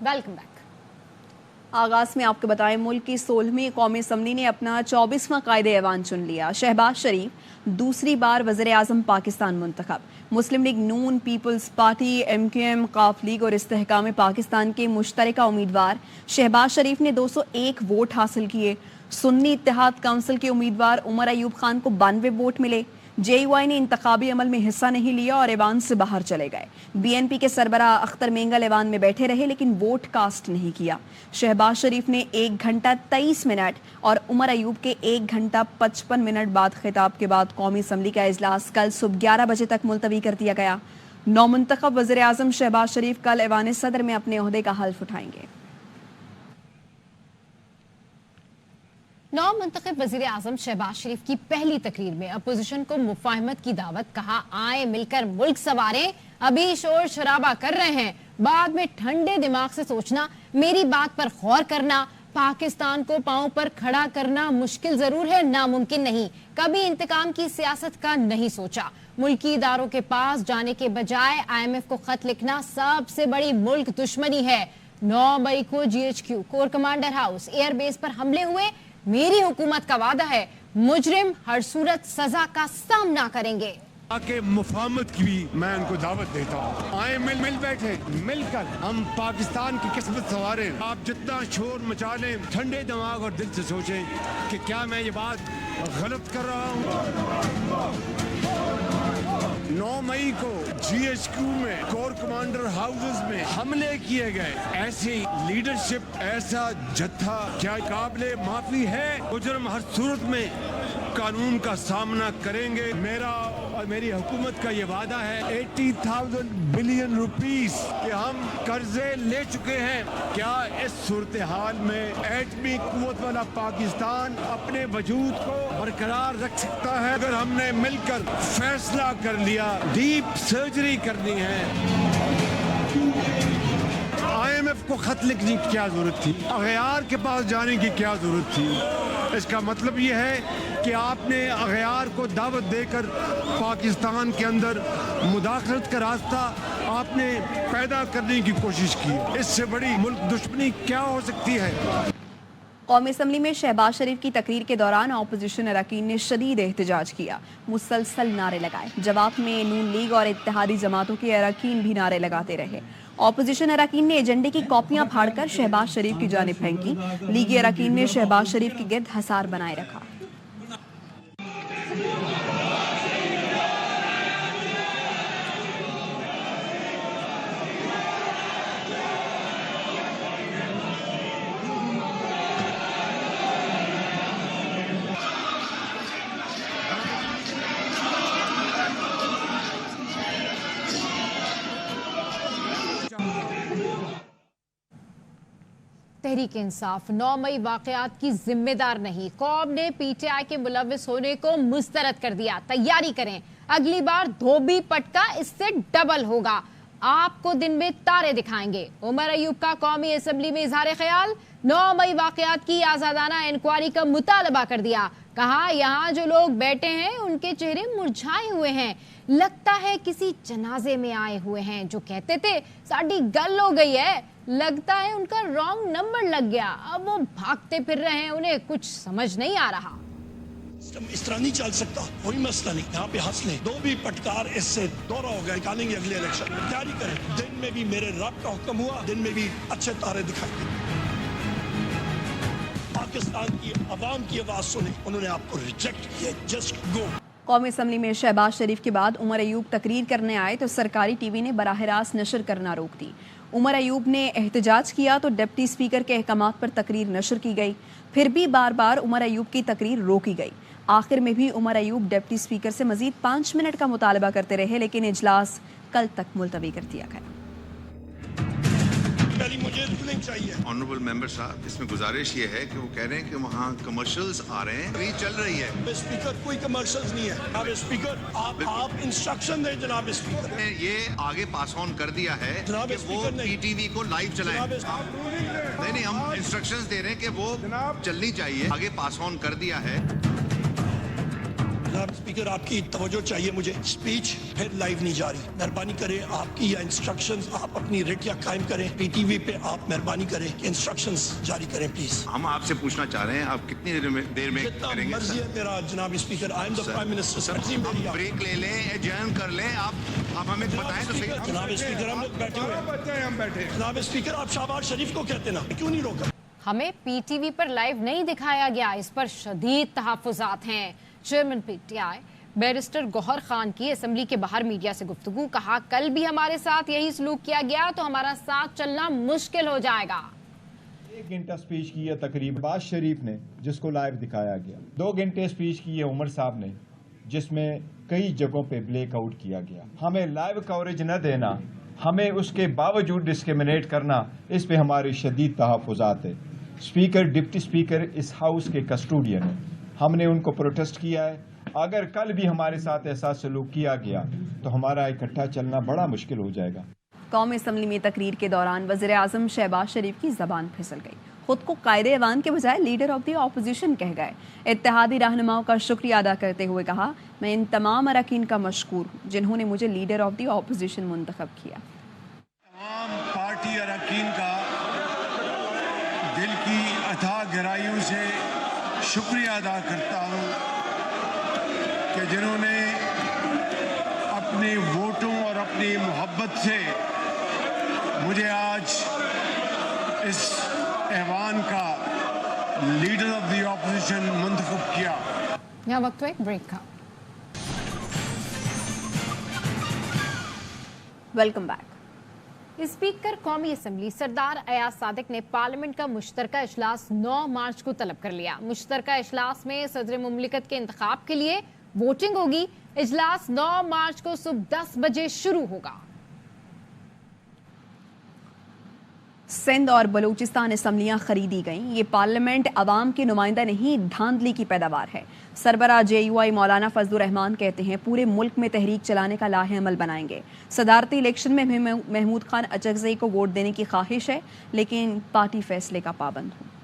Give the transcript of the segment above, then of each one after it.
Welcome back. आगाज में आपको बताएं, मुल्क की 16वीं कौमी असम्बली ने अपना 24वां कायदे ऐवान चुन लिया। शहबाज शरीफ दूसरी बार वज़ीर आज़म पाकिस्तान मुंतखब। मुस्लिम लीग नून, पीपल्स पार्टी, MQM, काफ लीग और इस्तेहकाम पाकिस्तान के मुश्तरका उम्मीदवार शहबाज शरीफ ने 201 वोट हासिल किए। सुन्नी इत्तेहाद काउंसिल के उम्मीदवार उमर अयूब खान को 92 वोट मिले। JUI ने इंतखाबी अमल में हिस्सा नहीं लिया और ऐवान से बाहर चले गए। BNP के सरबराह अख्तर मेंगल ऐवान में बैठे रहे लेकिन वोट कास्ट नहीं किया। शहबाज शरीफ ने 1 घंटा 23 मिनट और उमर अयूब के 1 घंटा 55 मिनट बाद खिताब के बाद कौमी असम्बली का इजलास कल सुबह 11 बजे तक मुलतवी कर दिया गया। नौमुंतखब वज़ीर आज़म शहबाज शरीफ कल ऐवान सदर में अपने ओहदे का हल्फ उठाएंगे। नौ मुंतखब वज़ीर आज़म शहबाज शरीफ की पहली तकरीर में अपोजिशन को मुफाहमत की दावत, कहा आए मिलकर मुल्क संवारें, अभी शोर शराबा कर रहे हैं, बाद में ठंडे दिमाग से सोचना, मेरी बात पर गौर करना, पाकिस्तान को पांव पर खड़ा करना मुश्किल जरूर है, नामुमकिन नहीं, कभी इंतकाम की सियासत का नहीं सोचा, मुल्की इदारों के पास जाने के बजाय IMF को खत लिखना सबसे बड़ी मुल्क दुश्मनी है। 9 मई को GHQ core commander house airbase पर हमले हुए, मेरी हुकूमत का वादा है मुजरिम हर सूरत सजा का सामना करेंगे। आके मुफाहमत की भी मैं उनको दावत देता हूँ। आए मिल बैठे, मिलकर हम पाकिस्तान की किस्मत संवारें। आप जितना शोर मचा लें, ठंडे दिमाग और दिल से सोचें कि क्या मैं ये बात गलत कर रहा हूँ। 9 मई को GHQ में कोर कमांडर हाउसेस में हमले किए गए, ऐसी लीडरशिप, ऐसा जत्था क्या काबिले माफी है? मुजरिम हर सूरत में कानून का सामना करेंगे। मेरा और मेरी हुकूमत का ये वादा है 80,000 बिलियन रुपीस के हम कर्जे ले चुके हैं। क्या इस सूरत हाल में एटमी कुव्वत वाला पाकिस्तान अपने वजूद को बरकरार रख सकता है? अगर हमने मिलकर फैसला कर लिया डीप सर्जरी करनी है, IMF को खत लिखने की क्या जरूरत थी? अगयार के पास जाने की क्या जरूरत थी? इसका मतलब ये है कि आपने अगयार को दावत देकर पाकिस्तान के अंदर मुदाखलत का रास्ता आपने पैदा करने की कोशिश की। इससे बड़ी मुल्क दुश्मनी क्या हो सकती है? कौमी असम्बली में शहबाज शरीफ की तकरीर के दौरान अपोजिशन अरकान ने शदीद एहतजाज किया, मुसलसल नारे लगाए। जवाब में नून लीग और इत्तेहादी जमातों के अरकान भी नारे लगाते रहे। अपोजिशन अरकान ने एजेंडे की कॉपियां फाड़कर शहबाज शरीफ की जानिब फेंकी। लीगी अरकान ने शहबाज शरीफ के गिर्द हसार बनाए रखा। तहरीक इंसाफ 9 मई वाकयात की जिम्मेदार नहीं, कौम ने PTI के मुलव्विस होने को मुस्तरद कर दिया। तैयारी करें, अगली बार धोबी पटका इससे डबल होगा, आपको दिन में तारे दिखाएंगे। उमर अयूब का कौमी असम्बली में इजहार ख्याल, 9 मई वाकयात की आजादाना इंक्वायरी का मुतालबा कर दिया। कहा यहाँ जो लोग बैठे हैं उनके चेहरे मुरझाए हुए हैं, लगता है किसी जनाजे में आए हुए हैं। जो कहते थे साड़ी गल हो गई है, लगता है उनका रॉन्ग नंबर लग गया, अब वो भागते फिर रहे हैं, उन्हें कुछ समझ नहीं आ रहा। इस तरह नहीं चल सकता, कोई मसला नहीं, यहाँ पे हंस लें, दो भी पटकार इससे दौरा हो गया, निकालेंगे अगले इलेक्शन में। तैयारी करें, दिन में भी मेरे रब का हुक्म हुआ, दिन में भी अच्छे तारे दिखाई देंगे। पाकिस्तान की आवाम की आवाज सुने, उन्होंने आपको रिजेक्ट किया, जस्ट गो। कौमी असम्बली में शहबाज शरीफ के बाद उमर अयूब तकरीर करने आए तो सरकारी TV ने बराह रास्त नशर करना रोक दी। उमर अयूब ने एहतजाज किया तो डिप्टी स्पीकर के अहकामात पर तकरीर नशर की गई, फिर भी बार बार उमर अयूब की तकरीर रोकी गई। आखिर में भी उमर अयूब डिप्टी स्पीकर से मजीद 5 मिनट का मुतालबा करते रहे लेकिन इजलास कल तक मुलतवी कर दिया गया। मुझे रूलिंग चाहिए। ऑनरेबल मेंबर साहब, इसमें गुजारिश ये है कि वो कह रहे हैं कि वहाँ कमर्शियल्स आ रहे हैं, अभी चल रही है। स्पीकर कोई कमर्शियल्स नहीं है। जनाब स्पीकर, आप इंस्ट्रक्शन दें जनाब स्पीकर। ने ये आगे पास ऑन कर दिया है जनाब कि वो स्पीकर नहीं। PTV को लाइव चलाएं। नहीं, हम इंस्ट्रक्शंस दे रहे हैं कि वो चलनी चाहिए, आगे पास ऑन कर दिया है। जनाब स्पीकर, आपकी तवज्जो चाहिए मुझे। स्पीच फिर लाइव नहीं जा रही, मेहरबानी करें आपकी या इंस्ट्रक्शंस आप अपनी रेट या कायम करें। पीटीवी पे आप मेहरबानी करें कि इंस्ट्रक्शंस जारी करें प्लीज। हम आपसे पूछना चाह रहे हैं आप कितनी देर में जितना करेंगे? मर्जी है मेरा जनाब speaker, I am the prime minister. Sir, हम ब्रेक ले लें, एडजर्न कर लें, आप हमें बताएं तो सही। जनाब स्पीकर, हम लोग बैठे हुए हैं। जनाब स्पीकर, आप शहबाज शरीफ को कहते ना, क्यों नहीं रोका? हमें पीटीवी पर लाइव नहीं दिखाया गया, इस पर शदीद तहफ्फुज़ात हैं। Chairman PTI barrister Gohar Khan की असेंबली के बाहर मीडिया से गुफ्तगू, कहा कल भी हमारे साथ यही सलूक किया गया तो हमारा साथ चलना मुश्किल हो जाएगा। 1 घंटा स्पीच की है तकरीबन शहबाज शरीफ ने, जिसको लाइव दिखाया गया। 2 घंटे स्पीच की है उमर साहब ने, जिसमें कई जगहों पे ब्लैक आउट किया गया। हमें लाइव कवरेज न देना, हमें उसके बावजूद डिस्क्रिमिनेट करना, इस पे हमारी शदीद तहफ्फुज़ात है। स्पीकर, डिप्टी स्पीकर इस हाउस के कस्टोडियन है, हमने उनको प्रोटेस्ट किया है। अगर कल भी हमारे साथ ऐसा सलूक किया गया तो हमारा इकट्ठा चलना बड़ा मुश्किल हो जाएगा। कौमी असम्बली में तकरीर के दौरान वज़ीर आज़म शहबाज शरीफ की ज़बान फिसल गई, खुद को कायदे ऐवान के बजाय लीडर ऑफ द ऑपोजिशन कह गए। इत्तेहादी रहनुमाओं का शुक्रिया अदा करते हुए कहा, मैं इन तमाम अरकान का मशकूर हूँ जिन्होंने मुझे लीडर ऑफ द ऑपोजिशन मुंतखब किया। तमाम पार्टी अरकान का दिल की अथाह गहराइयों से शुक्रिया अदा करता हूँ कि जिन्होंने अपने वोटों और अपनी मोहब्बत से मुझे आज इस ऐवान का लीडर ऑफ द ऑपोजिशन मुंतखब किया। यहाँ वक्त हुआ एक ब्रेक का। Welcome back. स्पीकर कौमी असम्बली सरदार अयाज सादिक ने पार्लियामेंट का मुश्तरका इजलास 9 मार्च को तलब कर लिया। मुश्तरका इजलास में सदर मुमलिकत के इंतखाब के लिए वोटिंग होगी। इजलास 9 मार्च को सुबह 10 बजे शुरू होगा। सिंध और बलूचिस्तान असम्बलियां खरीदी गईं। ये पार्लियामेंट अवाम के नुमाइंदा नहीं, धांधली की पैदावार है। सरबरा JUI मौलाना फजलुर रहमान कहते हैं पूरे मुल्क में तहरीक चलाने का लाहे अमल बनाएंगे। सदारती इलेक्शन में महमूद खान अचकज़ई को वोट देने की ख्वाहिश है, लेकिन पार्टी फैसले का पाबंद हूँ।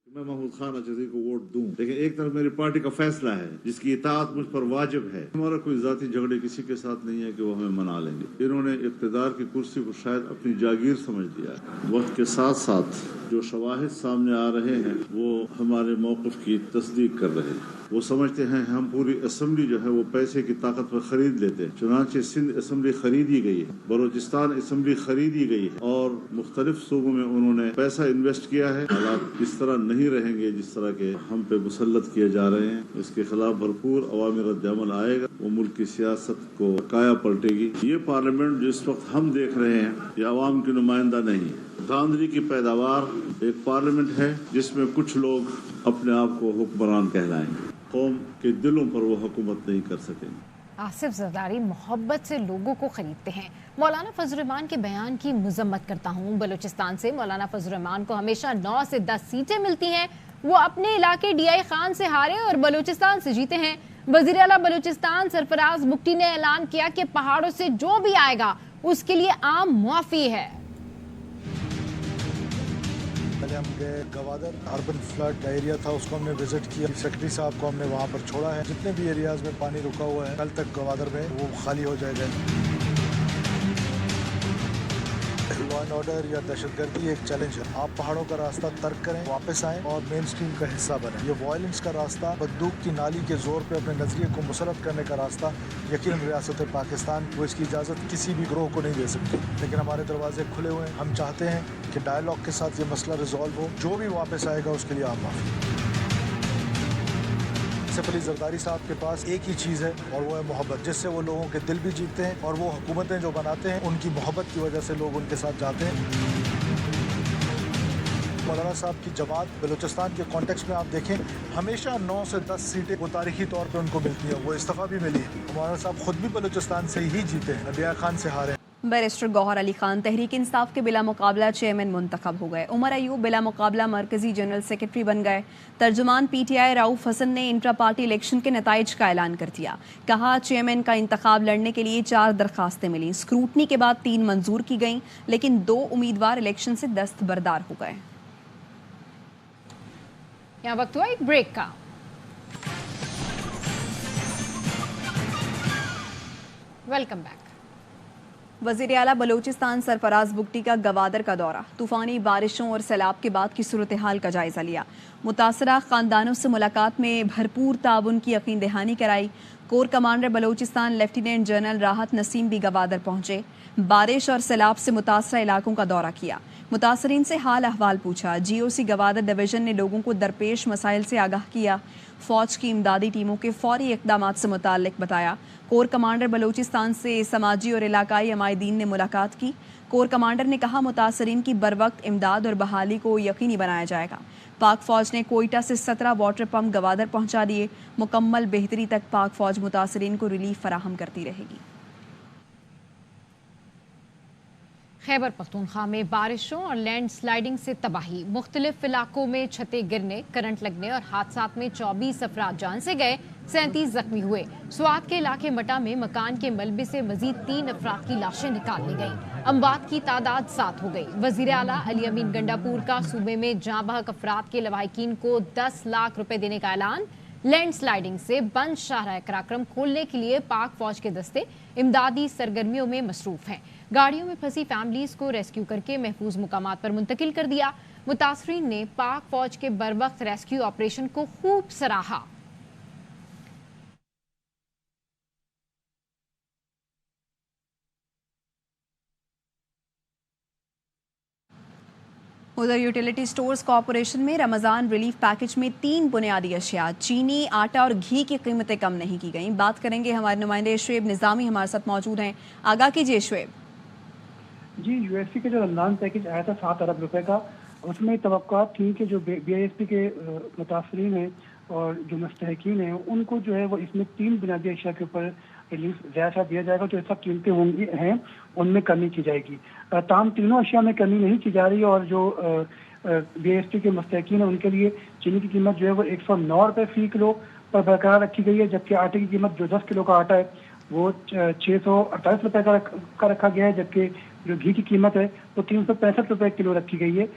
मैं महमूद खान अचकज़ई को वोट दूं, लेकिन एक तरफ मेरी पार्टी का फैसला है जिसकी इताअत मुझ पर वाजिब है। हमारा कोई जाती झगड़े किसी के साथ नहीं है कि वो हमें मना लेंगे। इन्होंने इक़्तिदार की कुर्सी को शायद अपनी जागीर समझ लिया है। वक्त के साथ साथ जो शवाहिद सामने आ रहे हैं वो हमारे मौक़िफ़ की तस्दीक कर रहे हैं। वो समझते हैं हम पूरी असम्बली जो है वो पैसे की ताकत पर खरीद लेते हैं। चुनांचे सिंध असम्बली खरीदी गई है, बलूचिस्तान असम्बली खरीदी गई है और मुख्तलिफ सूबों में उन्होंने पैसा इन्वेस्ट किया है। हालात इस तरह नहीं रहेंगे जिस तरह के हम पे मुसल्लत किए जा रहे हैं। इसके खिलाफ भरपूर अवामी रद्द-ए-अमल आएगा, वो मुल्क की सियासत को काया पलटेगी। ये पार्लियामेंट जिस वक्त हम देख रहे हैं ये अवाम की नुमाइंदा नहीं, धांधली की पैदावार एक पार्लियामेंट है जिसमें कुछ लोग अपने आप को हुक्मरान कहलाएंगे। कौम के दिलों पर वो हुकूमत नहीं कर सकेंगे। आसिफ जरदारी मोहब्बत से लोगों को खरीदते हैं। मौलाना फजल रहमान के बयान की मुजम्मत करता हूँ। बलूचिस्तान से मौलाना फजल रहमान को हमेशा 9 से 10 सीटें मिलती हैं। वो अपने इलाके DI खान से हारे और बलूचिस्तान से जीते हैं। वजीर आला बलूचिस्तान सरफराज बुख्ती ने ऐलान किया कि पहाड़ों से जो भी आएगा उसके लिए आम मुआफी है। पहले हम गए गवादर, अर्बन फ्लड एरिया था, उसको हमने विजिट किया। सेक्रेटरी साहब को हमने वहाँ पर छोड़ा है। जितने भी एरियाज में पानी रुका हुआ है कल तक गवादर में वो खाली हो जाएगा। लॉ एंड ऑर्डर या दहशतगर्दी एक चैलेंज है। आप पहाड़ों का रास्ता तर्क करें, वापस आएं और मेन स्ट्रीम का हिस्सा बने। ये वायलेंस का रास्ता, बंदूक की नाली के जोर पे अपने नजरिए को मुसलत करने का रास्ता यकीन रियासत पाकिस्तान वो इसकी इजाज़त किसी भी ग्रोह को नहीं दे सकती। लेकिन हमारे दरवाजे खुले हुए हैं। हम चाहते हैं कि डायलॉग के साथ ये मसला रिजॉल्व हो। जो भी वापस आएगा उसके लिए आप माफ़ी। आसिफ अली जरदारी साहब के पास एक ही चीज़ है और वो है मोहब्बत, जिससे वो लोगों के दिल भी जीतते हैं और वो हुकूमतें जो बनाते हैं उनकी मोहब्बत की वजह से लोग उनके साथ जाते हैं। मौलाना साहब की जमात बलूचिस्तान के कॉन्टेक्स्ट में आप देखें हमेशा 9 से 10 सीटें वो तारीखी तौर पर उनको मिलती हैं। वो इस्तीफा भी मिली है। मौलाना साहब खुद भी बलूचिस्तान से ही जीते हैं, नबिया खान से हारे। बैरिस्टर गौहर अली खान तहरीक इंसाफ के बिला मुकाबला चेयरमैन मुंतखब हो गए। उमर अयूब बिला मुकाबला मरकजी जनरल सेक्रेटरी बन गए। तर्जुमान PTI राउफ हसन ने इंट्रा पार्टी इलेक्शन के नताइज का ऐलान कर दिया। कहा चेयरमैन का इंतखाब लड़ने के लिए 4 दरखास्तें मिली। स्क्रूटनी के बाद 3 मंजूर की गईं, लेकिन 2 उम्मीदवार इलेक्शन से दस्तबरदार हो गए। यहाँ वक्त हुआ एक ब्रेक का। Welcome back. वज़ीर आला बलूचिस्तान सरफराज बुगटी का गवादर का दौरा, तूफानी बारिशों और सैलाब के बाद की सूरत हाल का जायजा लिया। मुतासरा खानदानों से मुलाकात में भरपूर ताउन की यकीन दहानी कराई। Core commander Balochistan lieutenant general राहत नसीम भी गवादर पहुंचे। बारिश और सैलाब से मुतासरा इलाकों का दौरा किया, मुतासरीन से हाल अहवाल पूछा। GOC गवादर डिवीजन ने लोगों को दरपेश मसाइल से आगाह किया। फौज की इमदादी टीमों के फौरी इक़दामात से मुताल्लिक बताया। कोर कमांडर बलूचिस्तान से समाजी और इलाकाई अमायदीन ने मुलाकात की। कोर कमांडर ने कहा मुतासरीन की बरवक्त इमदाद और बहाली को यकीनी बनाया जाएगा। पाक फौज ने कोयटा से 17 वाटर पंप गवादर पहुंचा दिए। मुकम्मल बेहतरी तक पाक फौज मुतासरीन को रिलीफ फराहम करती रहेगी। खैबर पख्तूनख्वा में बारिशों और लैंड स्लाइडिंग से तबाही, मुख्तलिफ इलाकों में छतें गिरने, करंट लगने और हादसात में 24 अफराद जान से गए, 37 जख्मी हुए। स्वात के इलाके मटा में मकान के मलबे से मजीद 3 अफराद की लाशें निकाल ली गई। अमवात की तादाद 7 हो गई। वजीर आला अली अमीन गंडापुर का सूबे में जाँ बहक अफराद के लवाहिकीन को 10 लाख रुपए देने का ऐलान। लैंड स्लाइडिंग से बंद शाहराह कराक्रम खोलने के लिए पाक फौज के दस्ते इमदादी सरगर्मियों में मसरूफ हैं। गाड़ियों में फंसी फैमिलीज को रेस्क्यू करके महफूज मुकामात पर मुंतकिल कर दिया। मुतासरीन ने पाक फौज के बरवक्त रेस्क्यू ऑपरेशन को खूब सराहा। उधर यूटिलिटी स्टोर्स कॉरपोरेशन में रमज़ान रिलीफ पैकेज में 3 बुनियादी अशिया, चीनी, आटा और घी की कीमतें कम नहीं की गईं। बात करेंगे, हमारे नुमाइंदे शुएब निज़ामी हमारे साथ मौजूद हैं। आगाह कीजिए शुएब। जी, यूएससी का जो रमज़ान पैकेज आया था 7 अरब रुपए का, उसमें तवक्कुआत थी कि जो BISP के मुतासरीन हैं और जो मुस्तहकीन हैं उनको जो है वो इसमें 3 बुनियादी अशिया के ऊपर रिलीफ ज़्यादा दिया जाएगा। जो सब कीमतें होंगी हैं उनमें कमी की जाएगी। ताम तीनों अशिया में कमी नहीं की जा रही और जो BISP के मुस्तहकीन हैं उनके लिए चीनी की कीमत जो है वो 109 रुपये फ़ी किलो पर बरकरार रखी गई है, जबकि आटे की कीमत जो 10 किलो का आटा है वो 648 रुपये का रखा गया है, जबकि जो घी की कीमत है वो 365 रुपये किलो रखी गई है।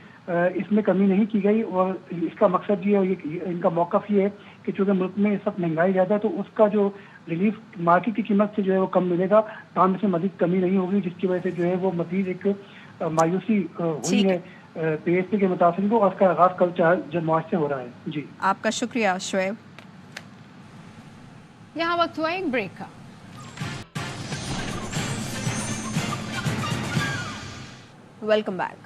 इसमें कमी नहीं की गई और इसका मकसद ये है, इनका मौक़िफ़ ये है कि चूँकि मुल्क में इस वक्त महंगाई ज़्यादा है तो उसका जो रिलीफ मार्केट की कीमत से जो है वो कम मिलेगा, दाम में से मज़ीद कमी नहीं होगी, जिसकी वजह से जो है वो मज़ीद एक मायूसी हुई है BISP के मुतासरीन को और उसका आगाज़ कल 4 जनवरी से हो रहा है। जी, आपका शुक्रिया शुएब। यहाँ वक्त हुआ एक ब्रेक का। Welcome back.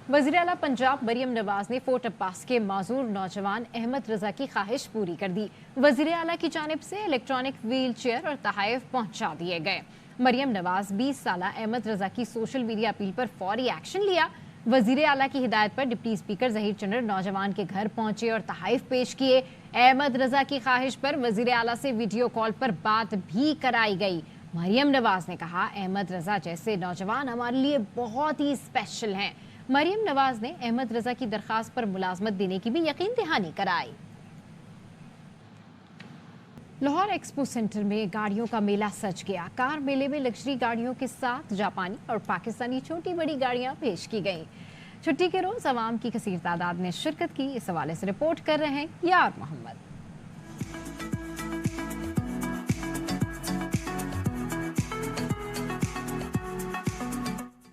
वज़ीर आला पंजाब मरियम नवाज ने फोर्ट अब्बास के माजूर नौजवान अहमद रजा की ख्वाहिश पूरी कर दी। वज़ीर आला की जानिब से इलेक्ट्रॉनिक व्हील चेयर और तहाइफ पहुंचा दिए गए। मरियम नवाज 20 साला अहमद रजा की सोशल मीडिया अपील पर फौरी एक्शन लिया। वज़ीर आला की हिदायत पर डिप्टी स्पीकर ज़हीर चंद्र नौजवान के घर पहुंचे और तहाइफ पेश किए। अहमद रजा की ख्वाहिश पर वज़ीर आला से वीडियो कॉल पर बात भी कराई गई। मरियम नवाज ने कहा, अहमद रजा जैसे नौजवान हमारे लिए बहुत ही स्पेशल हैं। मरियम नवाज ने अहमद रजा की दरखास्त पर मुलाजमत देने की भी यकीन दहानी कराई। लाहौर एक्सपो सेंटर में गाड़ियों का मेला सज गया। कार मेले में लग्जरी गाड़ियों के साथ जापानी और पाकिस्तानी छोटी बड़ी गाड़ियां पेश की गईं। छुट्टी के रोज अवाम की कसीर तादाद ने शिरकत की। इस हवाले से रिपोर्ट कर रहे हैं यार मोहम्मद।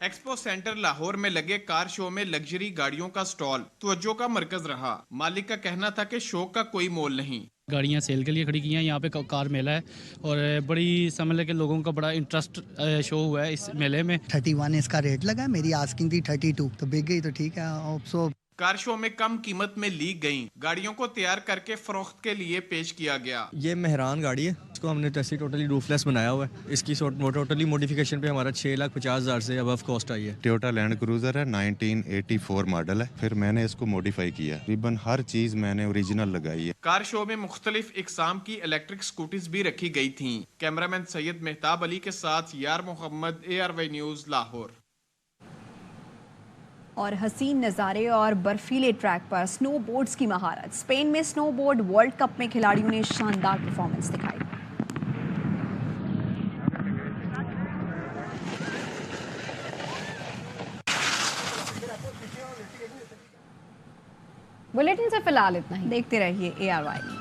एक्सपो सेंटर लाहौर में लगे कार शो में लग्जरी गाड़ियों का स्टॉल तवज्जो का मरकज रहा। मालिक का कहना था कि शो का कोई मोल नहीं। गाड़ियाँ सेल के लिए खड़ी की हैं। यहाँ पे कार मेला है और बड़ी समझ ले के लोगों का बड़ा इंटरेस्ट शो हुआ है इस मेले में। 31 इसका रेट लगा, मेरी आस्किंग थी 32, तो बिक गई तो ठीक है। सो कार शो में कम कीमत में ली गई गाड़ियों को तैयार करके फरोख्त के लिए पेश किया गया। ये मेहरान गाड़ी है, इसको हमने टेस्टी टोटली रूफलेस बनाया हुआ है। इसकी टोटली मॉडिफिकेशन पे हमारा 6,50,000 से अबव कॉस्ट आई है। टोयोटा लैंड क्रूजर है, 1984 मॉडल है। फिर मैंने इसको मॉडिफाई किया, तकरीबन हर चीज मैंने ओरिजिनल लगाई है। कार शो में मुख्तलिफ इकसाम की इलेक्ट्रिक स्कूटीज भी रखी गई थी। कैमरामैन सैयद मेहताब अली के साथ यार मोहम्मद, ARY न्यूज लाहौर। और हसीन नज़ारे और बर्फीले ट्रैक पर स्नो बोर्ड्स की महारत। स्पेन में स्नो बोर्ड वर्ल्ड कप में खिलाड़ियों ने शानदार परफॉर्मेंस दिखाई। बुलेटिन से फिलहाल इतना ही। देखते रहिए ARY।